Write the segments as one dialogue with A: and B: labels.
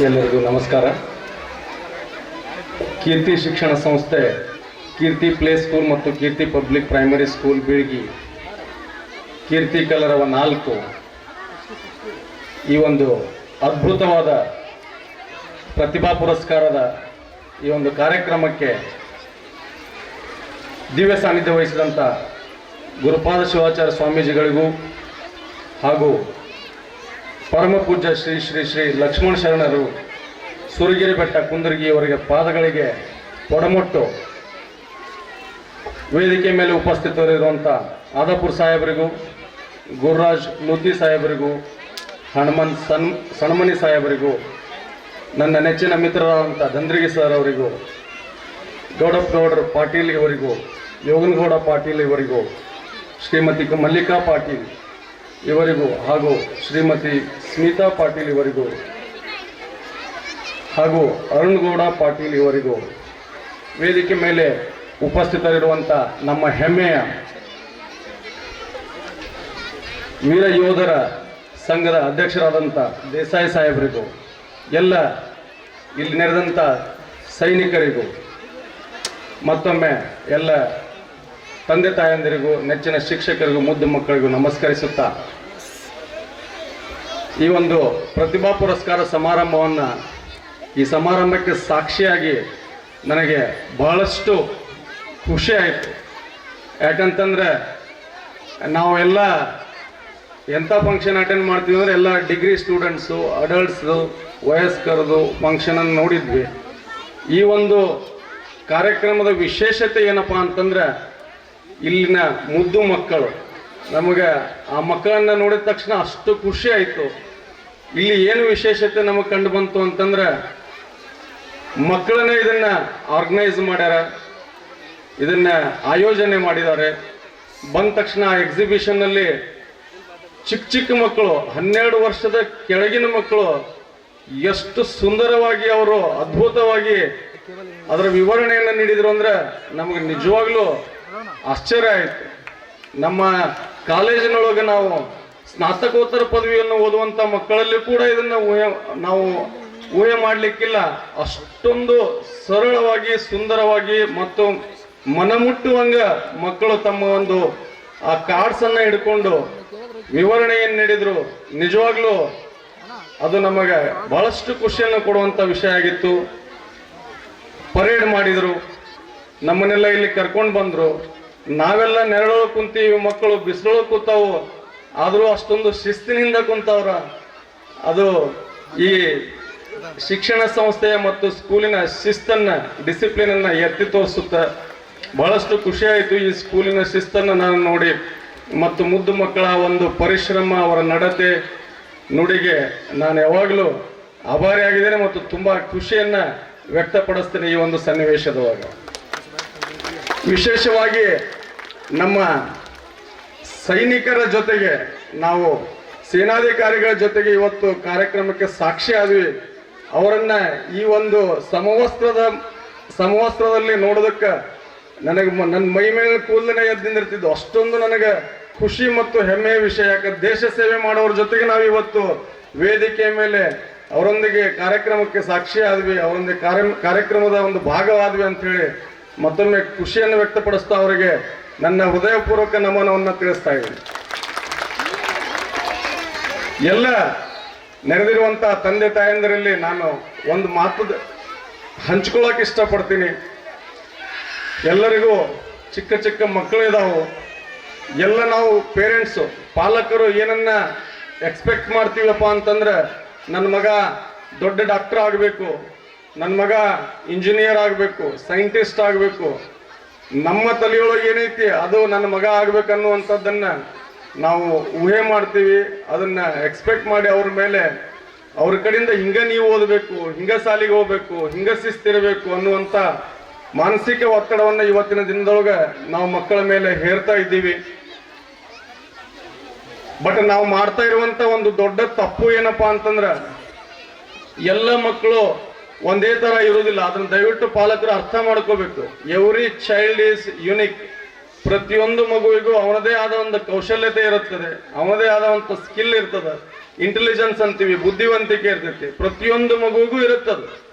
A: ಎಲ್ಲರಿಗೂ ನಮಸ್ಕಾರ. ಕೀರ್ತಿ ಶಿಕ್ಷಣ ಸಂಸ್ಥೆ, ಕೀರ್ತಿ ಪ್ಲೇ ಸ್ಕೂಲ್ ಮತ್ತು ಕೀರ್ತಿ ಪಬ್ಲಿಕ್ ಪ್ರೈಮರಿ ಸ್ಕೂಲ್ ಬೀಳ್ಗಿ, ಕೀರ್ತಿ ಕಲರವ 4 ಈ ಒಂದು ಅದ್ಭುತವಾದ ಪ್ರತಿಭಾ ಪುರಸ್ಕಾರದ ಈ ಒಂದು ಕಾರ್ಯಕ್ರಮಕ್ಕೆ ದಿವ್ಯ ಸಾನ್ನಿಧ್ಯ ವಹಿಸಿದಂಥ ಗುರುಪಾದ ಶಿವಾಚಾರ್ಯ ಸ್ವಾಮೀಜಿಗಳಿಗೂ ಹಾಗೂ ಪರಮ ಪೂಜ್ಯ ಶ್ರೀ ಶ್ರೀ ಶ್ರೀ ಲಕ್ಷ್ಮಣ ಶರಣರು ಸುರಗಿರಿ ಬೆಟ್ಟ ಕುಂದರ್ಗಿ ಅವರಿಗೆ ಪಾದಗಳಿಗೆ ಒಡಮೊಟ್ಟು ವೇದಿಕೆ ಮೇಲೆ ಉಪಸ್ಥಿತರಿರುವಂಥ ಆದಾಪುರ್ ಸಾಹೇಬರಿಗೂ, ಗುರುರಾಜ್ ಲುದ್ದಿ ಸಾಹೇಬರಿಗೂ, ಹನುಮಂತ್ ಸಣ್ಮನಿ ಸಾಹೇಬರಿಗೂ, ನನ್ನ ನೆಚ್ಚಿನ ಮಿತ್ರರಾದಂಥ ದಂದ್ರಿಗಿ ಸರ್ ಅವರಿಗೂ, ಗೌಡಪ್ಪಗೌಡರು ಪಾಟೀಲ್ ಇವರಿಗೂ, ಯೋಗನಗೌಡ ಪಾಟೀಲ್ ಇವರಿಗೂ, ಶ್ರೀಮತಿ ಮಲ್ಲಿಕಾ ಪಾಟೀಲ್ ಇವರಿಗೂ ಹಾಗೂ ಶ್ರೀಮತಿ ಸ್ಮಿತಾ ಪಾಟೀಲ್ ಇವರಿಗೂ ಹಾಗೂ ಅರುಣ್ಗೌಡ ಪಾಟೀಲ್ ಇವರಿಗೂ, ವೇದಿಕೆ ಮೇಲೆ ಉಪಸ್ಥಿತರಿರುವಂಥ ನಮ್ಮ ಹೆಮ್ಮೆಯ ವೀರ ಯೋಧರ ಸಂಘದ ಅಧ್ಯಕ್ಷರಾದಂಥ ದೇಸಾಯಿ ಸಾಹೇಬರಿಗೂ, ಎಲ್ಲ ಇಲ್ಲಿ ನೆರೆದಂಥ ಸೈನಿಕರಿಗೂ, ಮತ್ತೊಮ್ಮೆ ಎಲ್ಲ ತಂದೆ ತಾಯಂದಿರಿಗೂ, ನೆಚ್ಚಿನ ಶಿಕ್ಷಕರಿಗೂ, ಮುದ್ದು ಮಕ್ಕಳಿಗೂ ನಮಸ್ಕರಿಸುತ್ತಾ ಈ ಒಂದು ಪ್ರತಿಭಾ ಪುರಸ್ಕಾರ ಸಮಾರಂಭವನ್ನು, ಈ ಸಮಾರಂಭಕ್ಕೆ ಸಾಕ್ಷಿಯಾಗಿ ನನಗೆ ಬಹಳಷ್ಟು ಖುಷಿ ಆಯಿತು. ಯಾಕಂತಂದರೆ ನಾವೆಲ್ಲ ಎಂಥ ಫಂಕ್ಷನ್ ಅಟೆಂಡ್ ಮಾಡ್ತೀವಿ ಅಂದರೆ ಎಲ್ಲ ಡಿಗ್ರಿ ಸ್ಟೂಡೆಂಟ್ಸು, ಅಡಲ್ಟ್ಸು, ವಯಸ್ಕರದು ಫಂಕ್ಷನನ್ನು ನೋಡಿದ್ವಿ. ಈ ಒಂದು ಕಾರ್ಯಕ್ರಮದ ವಿಶೇಷತೆ ಏನಪ್ಪ ಅಂತಂದರೆ ಇಲ್ಲಿನ ಮುದ್ದು ಮಕ್ಕಳು, ನಮಗೆ ಆ ಮಕ್ಕಳನ್ನು ನೋಡಿದ ತಕ್ಷಣ ಅಷ್ಟು ಖುಷಿ ಆಯಿತು. ಇಲ್ಲಿ ಏನು ವಿಶೇಷತೆ ನಮಗೆ ಕಂಡು ಬಂತು ಅಂತಂದ್ರೆ, ಮಕ್ಕಳನ್ನೇ ಇದನ್ನು ಆರ್ಗನೈಸ್ ಮಾಡ್ಯಾರ, ಇದನ್ನು ಆಯೋಜನೆ ಮಾಡಿದ್ದಾರೆ. ಬಂದ ತಕ್ಷಣ ಆ ಎಕ್ಸಿಬಿಷನ್ನಲ್ಲಿ ಚಿಕ್ಕ ಚಿಕ್ಕ ಮಕ್ಕಳು, 12 ವರ್ಷದ ಕೆಳಗಿನ ಮಕ್ಕಳು ಎಷ್ಟು ಸುಂದರವಾಗಿ ಅವರು ಅದ್ಭುತವಾಗಿ ಅದರ ವಿವರಣೆಯನ್ನು ನೀಡಿದರು ಅಂದರೆ ನಮಗೆ ನಿಜವಾಗ್ಲೂ ಆಶ್ಚರ್ಯ ಆಯಿತು. ನಮ್ಮ ಕಾಲೇಜಿನೊಳಗೆ ನಾವು ಸ್ನಾತಕೋತ್ತರ ಪದವಿಯನ್ನು ಓದುವಂಥ ಮಕ್ಕಳಲ್ಲಿ ಕೂಡ ಇದನ್ನು ನಾವು ಊಹೆ ಮಾಡಲಿಕ್ಕಿಲ್ಲ. ಅಷ್ಟೊಂದು ಸರಳವಾಗಿ, ಸುಂದರವಾಗಿ ಮತ್ತು ಮನಮುಟ್ಟುವಂಗ ಮಕ್ಕಳು ತಮ್ಮ ಒಂದು ಆ ಕಾರ್ಡ್ಸನ್ನು ಹಿಡ್ಕೊಂಡು ವಿವರಣೆಯನ್ನು ನೀಡಿದರು. ನಿಜವಾಗ್ಲೂ ಅದು ನಮಗೆ ಬಹಳಷ್ಟು ಖುಷಿಯನ್ನು ಕೊಡುವಂಥ ವಿಷಯ ಆಗಿತ್ತು. ಪರೇಡ್ ಮಾಡಿದರು, ನಮ್ಮನ್ನೆಲ್ಲ ಇಲ್ಲಿ ಕರ್ಕೊಂಡು ಬಂದರು. ನಾವೆಲ್ಲ ನೆರಳೊಳಗೆ ಕುಂತೀವಿ, ಮಕ್ಕಳು ಬಿಸಿಲೊಳಗೆ ಕೂತಾವು, ಆದರೂ ಅಷ್ಟೊಂದು ಶಿಸ್ತಿನಿಂದ ಕುಂತವ್ರ. ಅದು ಈ ಶಿಕ್ಷಣ ಸಂಸ್ಥೆಯ ಮತ್ತು ಸ್ಕೂಲಿನ ಶಿಸ್ತನ್ನು, ಡಿಸಿಪ್ಲಿನನ್ನು ಎತ್ತಿ ತೋರಿಸುತ್ತೆ. ಬಹಳಷ್ಟು ಖುಷಿಯಾಯಿತು ಈ ಸ್ಕೂಲಿನ ಶಿಸ್ತನ್ನು ನಾನು ನೋಡಿ, ಮತ್ತು ಮುದ್ದು ಮಕ್ಕಳ ಒಂದು ಪರಿಶ್ರಮ, ಅವರ ನಡತೆ ನುಡಿಗೆ ನಾನು ಯಾವಾಗಲೂ ಆಭಾರಿಯಾಗಿದ್ದೇನೆ ಮತ್ತು ತುಂಬ ಖುಷಿಯನ್ನು ವ್ಯಕ್ತಪಡಿಸ್ತೇನೆ ಈ ಒಂದು ಸನ್ನಿವೇಶದವಾಗ. ವಿಶೇಷವಾಗಿ ನಮ್ಮ ಸೈನಿಕರ ಜೊತೆಗೆ, ನಾವು ಸೇನಾಧಿಕಾರಿಗಳ ಜೊತೆಗೆ ಇವತ್ತು ಕಾರ್ಯಕ್ರಮಕ್ಕೆ ಸಾಕ್ಷಿ ಆದ್ವಿ. ಅವರನ್ನ ಈ ಒಂದು ಸಮವಸ್ತ್ರದಲ್ಲಿ ನೋಡೋದಕ್ಕೆ ನನಗೆ ನನ್ನ ಮೈ ಮೇಲೆ ಕೂದಲೇ ಎದ್ದಿಂದಿರ್ತಿದ್ದು. ಅಷ್ಟೊಂದು ನನಗೆ ಖುಷಿ ಮತ್ತು ಹೆಮ್ಮೆಯ ವಿಷಯ. ಯಾಕೆ ದೇಶ ಸೇವೆ ಮಾಡೋರ ಜೊತೆಗೆ ನಾವು ಇವತ್ತು ವೇದಿಕೆ ಮೇಲೆ ಅವರೊಂದಿಗೆ ಕಾರ್ಯಕ್ರಮಕ್ಕೆ ಸಾಕ್ಷಿ ಆದ್ವಿ, ಅವರೊಂದಿಗೆ ಕಾರ್ಯಕ್ರಮದ ಒಂದು ಭಾಗವಾದ್ವಿ ಅಂಥೇಳಿ ಮತ್ತೊಮ್ಮೆ ಖುಷಿಯನ್ನು ವ್ಯಕ್ತಪಡಿಸ್ತಾ ಅವರಿಗೆ ನನ್ನ ಹೃದಯಪೂರ್ವಕ ನಮನವನ್ನು ತಿಳಿಸ್ತಾ ಇದ್ದೀನಿ. ಎಲ್ಲ ನೆರೆದಿರುವಂಥ ತಂದೆ ತಾಯಂದಿರಲ್ಲಿ ನಾನು ಒಂದು ಮಾತು ಹಂಚ್ಕೊಳ್ಳೋಕೆ ಇಷ್ಟಪಡ್ತೀನಿ. ಎಲ್ಲರಿಗೂ ಚಿಕ್ಕ ಚಿಕ್ಕ ಮಕ್ಕಳು ಇದಾವು. ಎಲ್ಲ ನಾವು ಪೇರೆಂಟ್ಸು, ಪಾಲಕರು ಏನನ್ನ ಎಕ್ಸ್ಪೆಕ್ಟ್ ಮಾಡ್ತೀವಪ್ಪ ಅಂತಂದ್ರೆ, ನನ್ನ ಮಗ ದೊಡ್ಡ ಡಾಕ್ಟರ್ ಆಗಬೇಕು, ನನ್ನ ಮಗ ಇಂಜಿನಿಯರ್ ಆಗಬೇಕು, ಸೈಂಟಿಸ್ಟ್ ಆಗಬೇಕು, ನಮ್ಮ ತಲೆಯೊಳಗೆ ಏನೈತಿ ಅದು ನನ್ನ ಮಗ ಆಗ್ಬೇಕನ್ನುವಂಥದ್ದನ್ನು ನಾವು ಊಹೆ ಮಾಡ್ತೀವಿ. ಅದನ್ನು ಎಕ್ಸ್ಪೆಕ್ಟ್ ಮಾಡಿ ಅವ್ರ ಮೇಲೆ, ಅವ್ರ ಕಡೆಯಿಂದ ಹಿಂಗೆ ನೀವು ಓದಬೇಕು, ಹಿಂಗೆ ಸಾಲಿಗೆ ಹೋಗ್ಬೇಕು, ಹಿಂಗೆ ಶಿಸ್ತಿರಬೇಕು ಅನ್ನುವಂಥ ಮಾನಸಿಕ ಒತ್ತಡವನ್ನು ಇವತ್ತಿನ ದಿನದೊಳಗೆ ನಾವು ಮಕ್ಕಳ ಮೇಲೆ ಹೇರ್ತಾ ಇದ್ದೀವಿ. ಬಟ್ ನಾವು ಮಾಡ್ತಾ ಇರುವಂಥ ಒಂದು ದೊಡ್ಡ ತಪ್ಪು ಏನಪ್ಪಾ ಅಂತಂದ್ರೆ, ಎಲ್ಲ ಮಕ್ಕಳು ಒಂದೇ ಥರ ಇರೋದಿಲ್ಲ. ಅದನ್ನು ದಯವಿಟ್ಟು ಪಾಲಕರು ಅರ್ಥ ಮಾಡ್ಕೋಬೇಕು. Every child is unique. ಪ್ರತಿಯೊಂದು ಮಗುವಿಗೂ ಅವನದೇ ಆದ ಒಂದು ಕೌಶಲ್ಯತೆ ಇರುತ್ತದೆ, ಅವನದೇ ಆದ ಒಂದು ಸ್ಕಿಲ್ ಇರ್ತದೆ. ಇಂಟೆಲಿಜೆನ್ಸ್ ಅಂತೀವಿ, ಬುದ್ಧಿವಂತಿಕೆ ಇರ್ತೈತಿ, ಪ್ರತಿಯೊಂದು ಮಗುವಿಗೂ ಇರುತ್ತದು.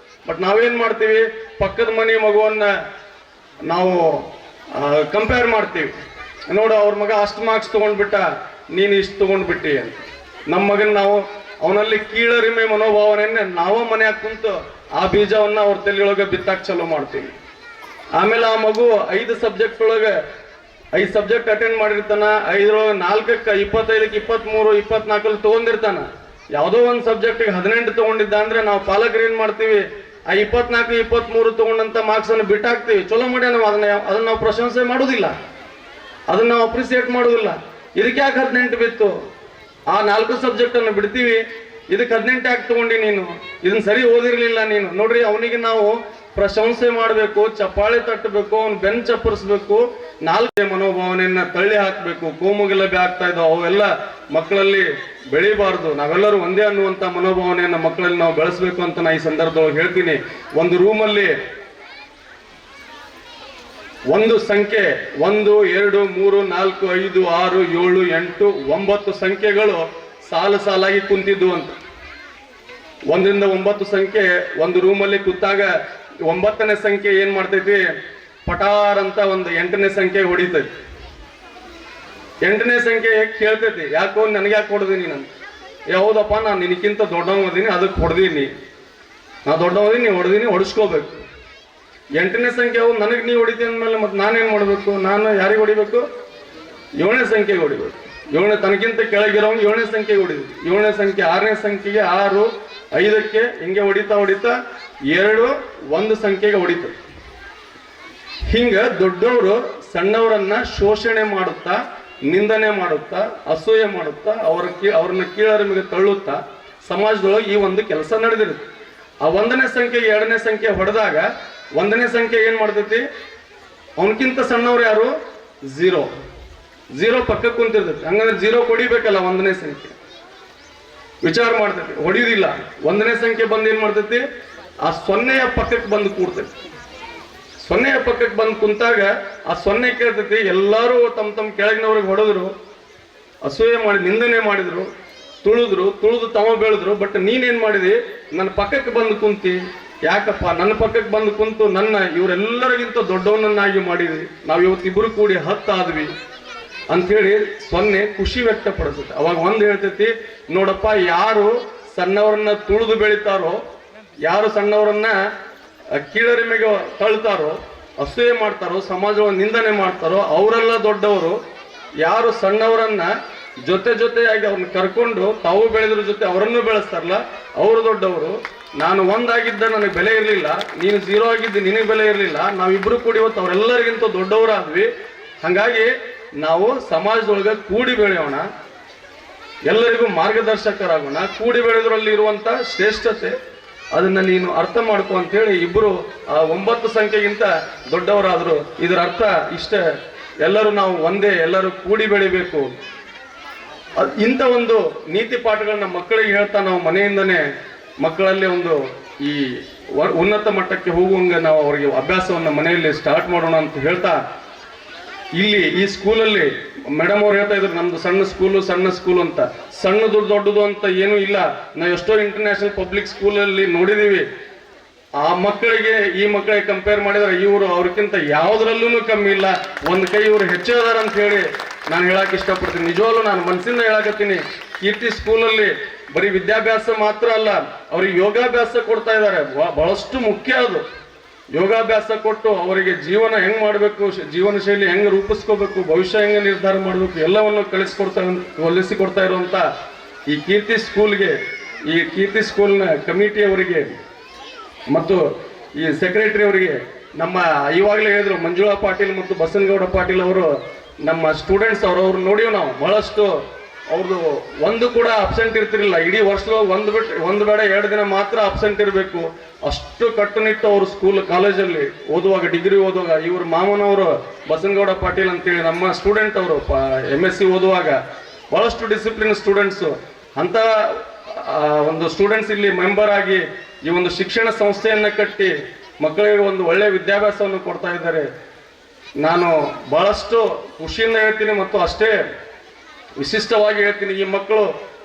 A: ಬಟ್ ನಾವೇನ್ ಮಾಡ್ತೀವಿ, ಪಕ್ಕದ ಮನೆ ಮಗುವನ್ನ ನಾವು ಕಂಪೇರ್ ಮಾಡ್ತೀವಿ. ನೋಡು ಅವ್ರ ಮಗ ಅಷ್ಟು ಮಾರ್ಕ್ಸ್ ತಗೊಂಡ್ಬಿಟ್ಟ, ನೀನು ಇಷ್ಟು ತಗೊಂಡ್ಬಿಟ್ಟಿ ಅಂತ. ನಮ್ಮ ಮಗನ್ ನಾವು ಅವನಲ್ಲಿ ಕೀಳರಿಮೆ ಮನೋಭಾವನೆಯನ್ನ ನಾವು ಮನ್ಯಾಗ ಕುಂತು ಆ ಬೀಜವನ್ನ ಅವ್ರ ತಲೆಯೊಳಗೆ ಬಿತ್ತಾಕ್ ಚಲೋ ಮಾಡ್ತೀವಿ. ಆಮೇಲೆ ಆ ಮಗು 5 ಸಬ್ಜೆಕ್ಟ್ ಒಳಗೆ 5 ಸಬ್ಜೆಕ್ಟ್ ಅಟೆಂಡ್ ಮಾಡಿರ್ತಾನ, 5ರೊಳಗೆ 4ಕ್ಕೆ 25ಕ್ಕೆ 23 24 ತಗೊಂಡಿರ್ತಾನ. ಯಾವುದೋ ಒಂದು ಸಬ್ಜೆಕ್ಟಿಗೆ 18 ತಗೊಂಡಿದ್ದ ಅಂದ್ರೆ ನಾವು ಪಾಲಕರು ಏನ್ ಮಾಡ್ತೀವಿ, ಆ 24 23 ತಗೊಂಡಂತ ಮಾರ್ಕ್ಸ್ ಅನ್ನು ಬಿಟ್ಟಾಕ್ತಿವಿ. ಚಲೋ ಮಾಡ್ಯ ನಾವು ಅದನ್ನ ನಾವು ಪ್ರಶಂಸೆ ಮಾಡುದಿಲ್ಲ, ಅದನ್ನ ನಾವು ಅಪ್ರಿಸಿಯೇಟ್ ಮಾಡುದಿಲ್ಲ. ಇದಕ್ಕೆ ಯಾಕೆ 18 ಬಿತ್ತು, ಆ 4 ಸಬ್ಜೆಕ್ಟ್ ಅನ್ನು ಬಿಡ್ತೀವಿ, ಇದಕ್ಕೆ 18 ಯಾಕೆ ತಗೊಂಡಿ ನೀನು, ಇದನ್ನ ಸರಿ ಓದಿರ್ಲಿಲ್ಲ ನೀನು. ನೋಡ್ರಿ, ಅವನಿಗೆ ನಾವು ಪ್ರಶಂಸೆ ಮಾಡಬೇಕು, ಚಪ್ಪಾಳೆ ತಟ್ಟಬೇಕು, ಅವ್ನು ಬೆನ್ ಚಪ್ಪರಿಸ್ಬೇಕು, 4 ಮನೋಭಾವನೆಯನ್ನ ತಳ್ಳಿ ಹಾಕಬೇಕು. ಕೋಮುಗಲಭೆ ಆಗ್ತಾ ಇದ್ದಾವೆ, ಅವೆಲ್ಲ ಮಕ್ಕಳಲ್ಲಿ ಬೆಳಿಬಾರ್ದು. ನಾವೆಲ್ಲರೂ ಒಂದೇ ಅನ್ನುವಂತ ಮನೋಭಾವನೆಯನ್ನ ಮಕ್ಕಳಲ್ಲಿ ನಾವು ಬೆಳೆಸಬೇಕು ಅಂತ ನಾ ಈ ಸಂದರ್ಭದೊಳಗೆ ಹೇಳ್ತೀನಿ. ಒಂದು ರೂಮಲ್ಲಿ ಒಂದು ಸಂಖ್ಯೆ 1 2 3 4 5 6 7 8 9 ಸಂಖ್ಯೆಗಳು ಸಾಲಾಗಿ ಕುಂತಿದ್ದು ಅಂತ. 1ರಿಂದ 9 ಸಂಖ್ಯೆ ಒಂದು ರೂಮಲ್ಲಿ ಕೂತಾಗ 9ನೇ ಸಂಖ್ಯೆ ಏನ್ ಮಾಡ್ತೈತಿ, ಪಟಾರ್ ಅಂತ ಒಂದು 8ನೇ ಸಂಖ್ಯೆ ಹೊಡಿತೈತಿ. 8ನೇ ಸಂಖ್ಯೆ ಕೇಳ್ತೈತಿ, ಯಾಕೋ ನನಗೆ ಯಾಕೆ ಹೊಡೆದೀನಿ ನಾನು, ಯಾವುದಪ್ಪ ನಾನು ನಿನಕ್ಕಿಂತ ದೊಡ್ಡವದೀನಿ ಅದಕ್ಕೆ ಹೊಡೆದೀನಿ, ನಾ ದೊಡ್ಡವದೀನಿ, ನೀ ಹೊಡೆದೀನಿ, ಹೊಡಿಸ್ಕೋಬೇಕು. 8ನೇ ಸಂಖ್ಯೆ ಅವ್ರು ನನಗೆ ನೀ ಹೊಡಿತೀನಿ ಅಂದಮೇಲೆ ಮತ್ತೆ ನಾನೇನು ಮಾಡಬೇಕು, ನಾನು ಯಾರಿಗೆ ಹೊಡಿಬೇಕು, 7ನೇ ಸಂಖ್ಯೆಗೆ ಹೊಡಿಬೇಕು. 7ನೇ ತನಗಿಂತ ಕೆಳಗಿರೋಂಗೆ 7ನೇ ಸಂಖ್ಯೆಗೆ ಹೊಡಿದ್ವಿ. 7ನೇ ಸಂಖ್ಯೆ 6ನೇ ಸಂಖ್ಯೆಗೆ 6 5ಕ್ಕೆ ಹಿಂಗೆ ಹೊಡಿತಾ 2 1 ಸಂಖ್ಯೆಗೆ ಹೊಡಿತ. ಹಿಂಗ ದೊಡ್ಡವರು ಸಣ್ಣವರನ್ನ ಶೋಷಣೆ ಮಾಡುತ್ತಾ, ನಿಂದನೆ ಮಾಡುತ್ತಾ, ಅಸೂಯೆ ಮಾಡುತ್ತಾ, ಅವ್ರನ್ನ ಕೀಳರಿಮೆಗೆ ತಳ್ಳುತ್ತಾ ಸಮಾಜದೊಳಗೆ ಈ ಒಂದು ಕೆಲಸ ನಡೆದಿರುತ್ತೆ. ಆ 1ನೇ ಸಂಖ್ಯೆ 2ನೇ ಸಂಖ್ಯೆ ಹೊಡೆದಾಗ 1ನೇ ಸಂಖ್ಯೆ ಏನ್ ಮಾಡ್ತೈತಿ, ಅವನಕ್ಕಿಂತ ಸಣ್ಣವ್ರು ಯಾರು, 0 ಪಕ್ಕಕ್ಕೆ ಕುಂತಿರ್ತೈತಿ. ಹಂಗಂದ್ರೆ 0 ಹೊಡಿಬೇಕಲ್ಲ 1ನೇ ಸಂಖ್ಯೆ, ವಿಚಾರ ಮಾಡ್ತೈತಿ, ಹೊಡಿಯುದಿಲ್ಲ. 1ನೇ ಸಂಖ್ಯೆ ಬಂದು ಏನ್ ಮಾಡ್ತೈತಿ, ಆ 0ಯ ಪಕ್ಕಕ್ಕೆ ಬಂದು ಕೂಡ್ತೈತಿ. 0ಯ ಪಕ್ಕಕ್ಕೆ ಬಂದು ಕುಂತಾಗ ಆ 0 ಕೇಳ್ತೈತಿ, ಎಲ್ಲಾರು ತಮ್ಮ ಕೆಳಗಿನವ್ರಿಗೆ ಹೊಡೆದ್ರು, ಅಸೂಯೆ ಮಾಡಿ ನಿಂದನೆ ಮಾಡಿದ್ರು, ತುಳಿದು ತಮ್ಮ ಬೆಳೆದ್ರು. ಬಟ್ ನೀನೇನ್ ಮಾಡಿದಿ, ನನ್ನ ಪಕ್ಕಕ್ಕೆ ಬಂದು ಕುಂತಿ, ಯಾಕಪ್ಪ ನನ್ನ ಪಕ್ಕಕ್ಕೆ ಬಂದು ಕುಂತು ನನ್ನ ಇವರೆಲ್ಲರಿಗಿಂತ ದೊಡ್ಡವನನ್ನಾಗಿ ಮಾಡಿದ್ವಿ, ನಾವು ಇವತ್ತಿಬ್ರು ಕೂಡಿ 10 ಆದ್ವಿ ಅಂಥೇಳಿ 0 ಖುಷಿ ವ್ಯಕ್ತಪಡಿಸುತ್ತೆ. ಅವಾಗ ಒಂದು ಹೇಳ್ತೈತಿ, ನೋಡಪ್ಪ, ಯಾರು ಸಣ್ಣವರನ್ನ ತುಳಿದು ಬೆಳಿತಾರೋ, ಯಾರು ಸಣ್ಣವರನ್ನ ಕೀಳರಿಮೆಗೆ ತಳ್ತಾರೋ, ಅಸೂಯೆ ಮಾಡ್ತಾರೋ, ಸಮಾಜವನ್ನು ನಿಂದನೆ ಮಾಡ್ತಾರೋ ಅವರೆಲ್ಲ ದೊಡ್ಡವರು. ಯಾರು ಸಣ್ಣವರನ್ನ ಜೊತೆಯಾಗಿ ಅವ್ರನ್ನ ಕರ್ಕೊಂಡು ತಾವು ಬೆಳೆದ್ರ ಜೊತೆ ಅವರನ್ನು ಬೆಳೆಸ್ತಾರಲ್ಲ ಅವರು ದೊಡ್ಡವರು. ನಾನು 1 ಆಗಿದ್ದ ನನಗೆ ಬೆಲೆ ಇರಲಿಲ್ಲ, ನೀನು 0 ಆಗಿದ್ದ ನಿನಗೆ ಬೆಲೆ ಇರಲಿಲ್ಲ, ನಾವಿಬ್ರು ಕೂಡಿ ಇವತ್ತು ಅವರೆಲ್ಲರಿಗಿಂತ ದೊಡ್ಡವರಾದ್ವಿ. ಹಾಗಾಗಿ ನಾವು ಸಮಾಜದೊಳಗೆ ಕೂಡಿ ಬೆಳೆಯೋಣ, ಎಲ್ಲರಿಗೂ ಮಾರ್ಗದರ್ಶಕರಾಗೋಣ. ಕೂಡಿ ಬೆಳೆದ್ರಲ್ಲಿ ಇರುವಂತ ಶ್ರೇಷ್ಠತೆ ಅದನ್ನ ನೀನು ಅರ್ಥ ಮಾಡ್ಕೊ ಅಂತ ಹೇಳಿ ಇಬ್ರು 9 ಸಂಖ್ಯೆಗಿಂತ ದೊಡ್ಡವರಾದ್ರು. ಇದರ ಅರ್ಥ ಇಷ್ಟೇ, ಎಲ್ಲರೂ ನಾವು ಒಂದೇ, ಎಲ್ಲರೂ ಕೂಡಿ ಬೆಳಿಬೇಕು. ಇಂಥ ಒಂದು ನೀತಿ ಪಾಠಗಳನ್ನ ಮಕ್ಕಳಿಗೆ ಹೇಳ್ತಾ ನಾವು ಮನೆಯಿಂದನೇ ಮಕ್ಕಳಲ್ಲಿ ಒಂದು ಈ ಉನ್ನತ ಮಟ್ಟಕ್ಕೆ ಹೋಗುವಂಗೆ ನಾವು ಅವರಿಗೆ ಅಭ್ಯಾಸವನ್ನ ಮನೆಯಲ್ಲಿ ಸ್ಟಾರ್ಟ್ ಮಾಡೋಣ ಅಂತ ಹೇಳ್ತಾ, ಇಲ್ಲಿ ಈ ಸ್ಕೂಲಲ್ಲಿ ಮೇಡಮ್ ಅವ್ರು ಹೇಳ್ತಾ ಇದ್ರು, ನಮ್ದು ಸಣ್ಣ ಸ್ಕೂಲು ಅಂತ. ಸಣ್ಣದು ದೊಡ್ಡದು ಅಂತ ಏನೂ ಇಲ್ಲ. ನಾವು ಎಷ್ಟೋ ಇಂಟರ್ನ್ಯಾಷನಲ್ ಪಬ್ಲಿಕ್ ಸ್ಕೂಲಲ್ಲಿ ನೋಡಿದೀವಿ. ಆ ಮಕ್ಕಳಿಗೆ ಈ ಮಕ್ಕಳಿಗೆ ಕಂಪೇರ್ ಮಾಡಿದ್ರೆ ಇವರು ಅವ್ರಿಗಿಂತ ಯಾವುದ್ರಲ್ಲೂ ಕಮ್ಮಿ ಇಲ್ಲ, ಒಂದು ಕೈ ಇವರು ಹೆಚ್ಚು ಅದಾರ ಅಂತ ಹೇಳಿ ನಾನು ಹೇಳಕ್ ಇಷ್ಟಪಡ್ತೀನಿ. ನಿಜವಾಗ್ಲೂ ನಾನು ಮನಸ್ಸಿಂದ ಹೇಳಕತ್ತೀನಿ. ಕೀರ್ತಿ ಸ್ಕೂಲಲ್ಲಿ ಬರೀ ವಿದ್ಯಾಭ್ಯಾಸ ಮಾತ್ರ ಅಲ್ಲ, ಅವ್ರಿಗೆ ಯೋಗಾಭ್ಯಾಸ ಕೊಡ್ತಾ ಇದ್ದಾರೆ. ಬಹಳಷ್ಟು ಮುಖ್ಯ ಅದು. ಯೋಗಾಭ್ಯಾಸ ಕೊಟ್ಟು ಅವರಿಗೆ ಜೀವನ ಹೆಂಗ್ ಮಾಡಬೇಕು, ಜೀವನ ಶೈಲಿ ಹೆಂಗ್ ರೂಪಿಸ್ಕೋಬೇಕು, ಭವಿಷ್ಯ ಹೆಂಗ್ ನಿರ್ಧಾರ ಮಾಡಬೇಕು, ಎಲ್ಲವನ್ನು ಕಲಿಸಿಕೊಡ್ತಾ ಇರುವಂತ ಈ ಕೀರ್ತಿ ಸ್ಕೂಲ್ಗೆ, ಈ ಕೀರ್ತಿ ಸ್ಕೂಲ್ನ ಕಮಿಟಿಯವರಿಗೆ ಮತ್ತು ಈ ಸೆಕ್ರೆಟರಿ ಅವರಿಗೆ, ನಮ್ಮ ಇವಾಗಲೇ ಹೇಳಿದ್ರು ಮಂಜುಳಾ ಪಾಟೀಲ್ ಮತ್ತು ಬಸನಗೌಡ ಪಾಟೀಲ್ ಅವರು ನಮ್ಮ ಸ್ಟೂಡೆಂಟ್ಸ್ ಅವ್ರು ನೋಡಿವ್ ನಾವು. ಬಹಳಷ್ಟು ಅವ್ರದ್ದು ಒಂದು ಕೂಡ ಅಬ್ಸೆಂಟ್ ಇರ್ತಿರ್ಲಿಲ್ಲ. ಇಡೀ ವರ್ಷದೊಳಗೆ ಒಂದು ಬೇಡ 2 ದಿನ ಮಾತ್ರ ಅಬ್ಸೆಂಟ್ ಇರಬೇಕು. ಅಷ್ಟು ಕಟ್ಟುನಿಟ್ಟು ಅವರು ಕಾಲೇಜಲ್ಲಿ ಓದುವಾಗ, ಡಿಗ್ರಿ ಓದುವಾಗ. ಇವರು ಮಾಮನವರು ಬಸನಗೌಡ ಪಾಟೀಲ್ ಅಂತೇಳಿ ನಮ್ಮ ಸ್ಟೂಡೆಂಟ್ ಅವರು MSc ಓದುವಾಗ ಬಹಳಷ್ಟು ಡಿಸಿಪ್ಲಿನ್ ಸ್ಟೂಡೆಂಟ್ಸು. ಅಂತ ಒಂದು ಸ್ಟೂಡೆಂಟ್ಸ್ ಇಲ್ಲಿ ಮೆಂಬರ್ ಆಗಿ ಈ ಒಂದು ಶಿಕ್ಷಣ ಸಂಸ್ಥೆಯನ್ನ ಕಟ್ಟಿ ಮಕ್ಕಳಿಗೆ ಒಂದು ಒಳ್ಳೆಯ ವಿದ್ಯಾಭ್ಯಾಸವನ್ನು ಕೊಡ್ತಾ ಇದ್ದಾರೆ. ನಾನು ಬಹಳಷ್ಟು ಖುಷಿಯಿಂದ ಹೇಳ್ತೀನಿ ಮತ್ತು ಅಷ್ಟೇ ವಿಶಿಷ್ಟವಾಗಿ ಹೇಳ್ತೀನಿ, ಈ ಮಕ್ಕಳು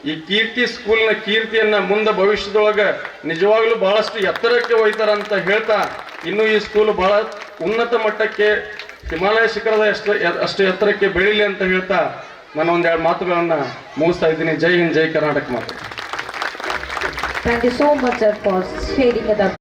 A: ಈ ಕೀರ್ತಿ ಸ್ಕೂಲ್ನ ಕೀರ್ತಿಯನ್ನ ಮುಂದೆ ಭವಿಷ್ಯದೊಳಗೆ ನಿಜವಾಗ್ಲೂ ಬಹಳಷ್ಟು ಎತ್ತರಕ್ಕೆ ಒಯ್ತಾರ ಅಂತ ಹೇಳ್ತಾ, ಇನ್ನು ಈ ಸ್ಕೂಲ್ ಬಹಳ ಉನ್ನತ ಮಟ್ಟಕ್ಕೆ ಹಿಮಾಲಯ ಶಿಖರದ ಅಷ್ಟು ಎತ್ತರಕ್ಕೆ ಬೆಳೀಲಿ ಅಂತ ಹೇಳ್ತಾ ನಾನು ಒಂದೆರಡು ಮಾತುಗಳನ್ನ ಮುಗಿಸ್ತಾ ಇದ್ದೀನಿ. ಜೈ ಹಿಂದ್, ಜೈ ಕರ್ನಾಟಕ ಮಾತು.
B: Thank you so much, sir, for sharing the